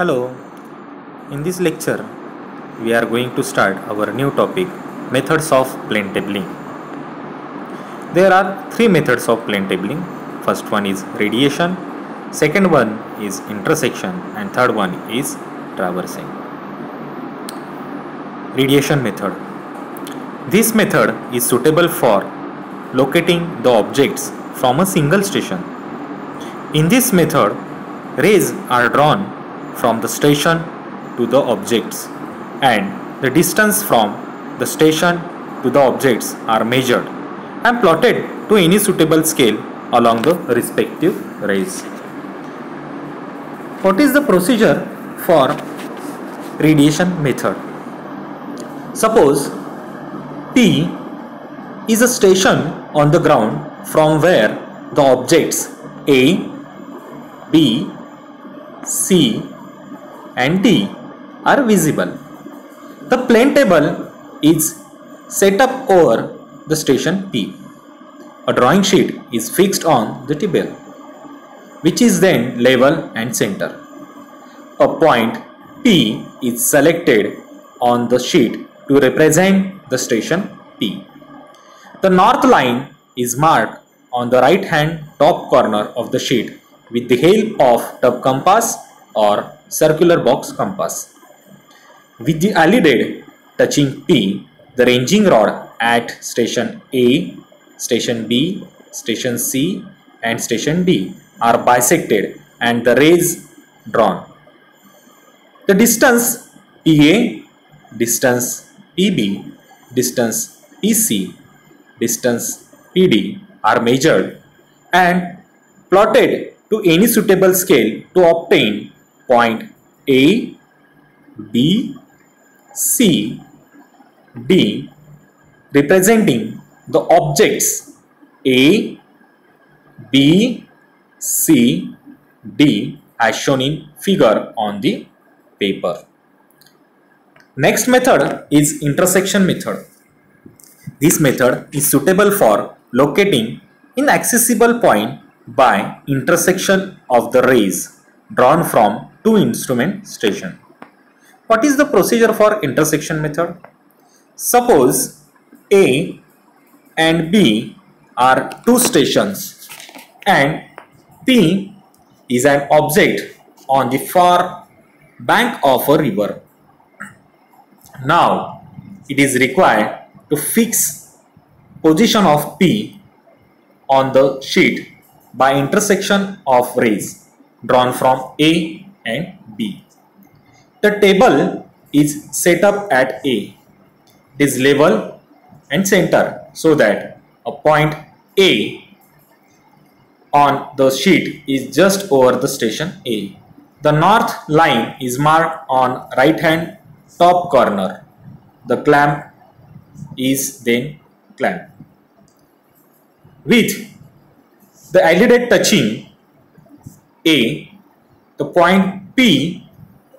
Hello, in this lecture we are going to start our new topic, methods of plane tabling. There are three methods of plane tabling. First one is radiation, second one is intersection, and third one is traversing. Radiation method. This method is suitable for locating the objects from a single station. In this method, rays are drawn from the station to the objects, and the distance from the station to the objects are measured and plotted to any suitable scale along the respective rays. What is the procedure for radiation method? Suppose P is a station on the ground from where the objects A, B, C and D are visible. The plane table is set up over the station P. A drawing sheet is fixed on the table, which is then level and center. A point P is selected on the sheet to represent the station P. The north line is marked on the right hand top corner of the sheet with the help of tub compass or circular box compass. With the alidade touching P, the ranging rod at station A, station B, station C and station D are bisected and the rays drawn. The distance PA, distance PB, distance PC, distance PD are measured and plotted to any suitable scale to obtain point A, B, C, D representing the objects A, B, C, D as shown in figure on the paper. Next method is intersection method. This method is suitable for locating inaccessible point by intersection of the rays drawn from two instrument stations. What is the procedure for intersection method? Suppose A and B are two stations and P is an object on the far bank of a river. Now it is required to fix position of P on the sheet by intersection of rays drawn from A and B. The table is set up at A. It is level and center so that a point A on the sheet is just over the station A. The north line is marked on right hand top corner. The clamp is then clamped. With the alidade touching A, the point P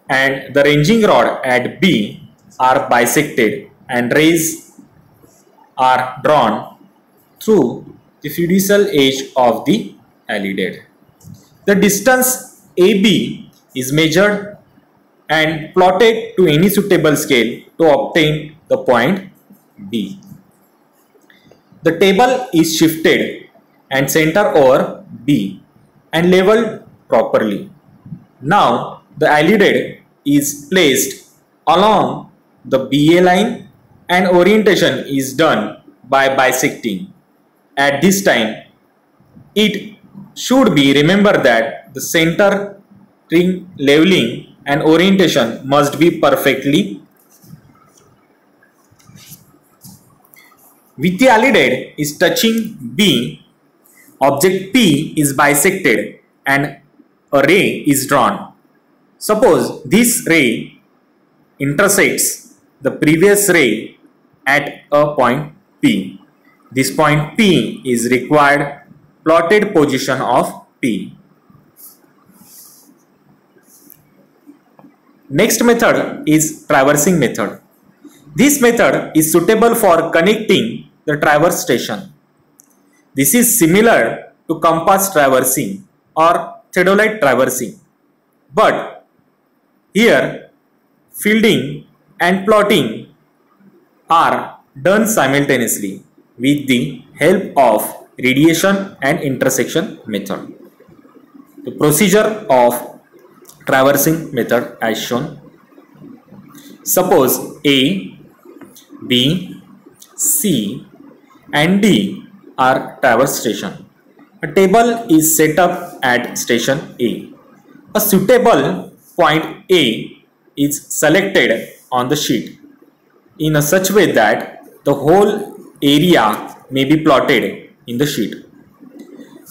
and the ranging rod at B are bisected and rays are drawn through the fiducial edge of the alidade. The distance AB is measured and plotted to any suitable scale to obtain the point B. The table is shifted and center over B and leveled properly. Now the alidade is placed along the BA line and orientation is done by bisecting. At this time, it should be remembered that the center ring leveling and orientation must be perfectly. With the alidade is touching B, object P is bisected and a ray is drawn. Suppose this ray intersects the previous ray at a point P. This point P is required plotted position of P. Next method is traversing method. This method is suitable for connecting the traverse station. This is similar to compass traversing or theodolite traversing, but Here, fielding and plotting are done simultaneously with the help of radiation and intersection method. The procedure of traversing method as shown. Suppose A, B, C and D are traverse station. A table is set up at station A. A suitable point A is selected on the sheet in a such way that the whole area may be plotted in the sheet.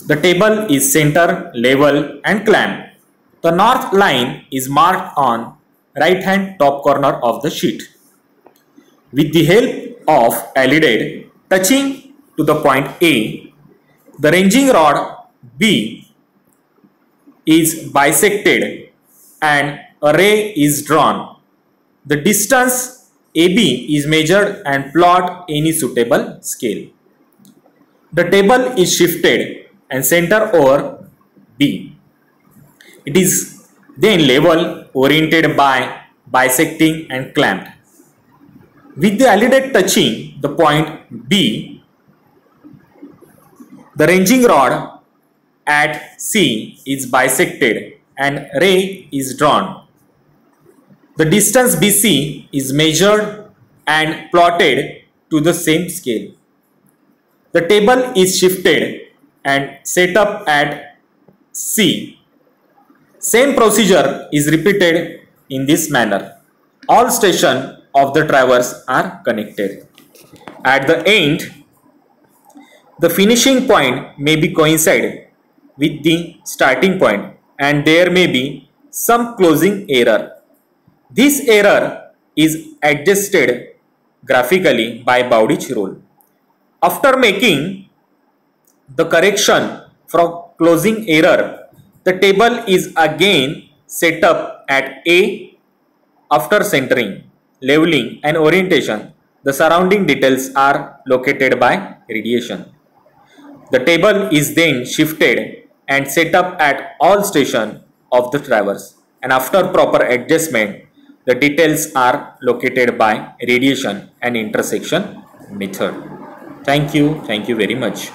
The table is center, level and clamped. The north line is marked on right hand top corner of the sheet. With the help of a lead touching to the point A, the ranging rod B is bisected and a ray is drawn. The distance AB is measured and plot any suitable scale. The table is shifted and center over B. It is then level oriented by bisecting and clamped. With the alidate touching the point B, the ranging rod at C is bisected and ray is drawn. The distance BC is measured and plotted to the same scale. The table is shifted and set up at C. Same procedure is repeated in this manner. All stations of the traverse are connected. At the end, the finishing point may be coincide with the starting point and there may be some closing error. This error is adjusted graphically by Bowditch rule. After making the correction from closing error, the table is again set up at A. After centering, leveling and orientation, the surrounding details are located by radiation. The table is then shifted and set up at all stations of the traverse, and after proper adjustment, the details are located by radiation and intersection method. Thank you very much.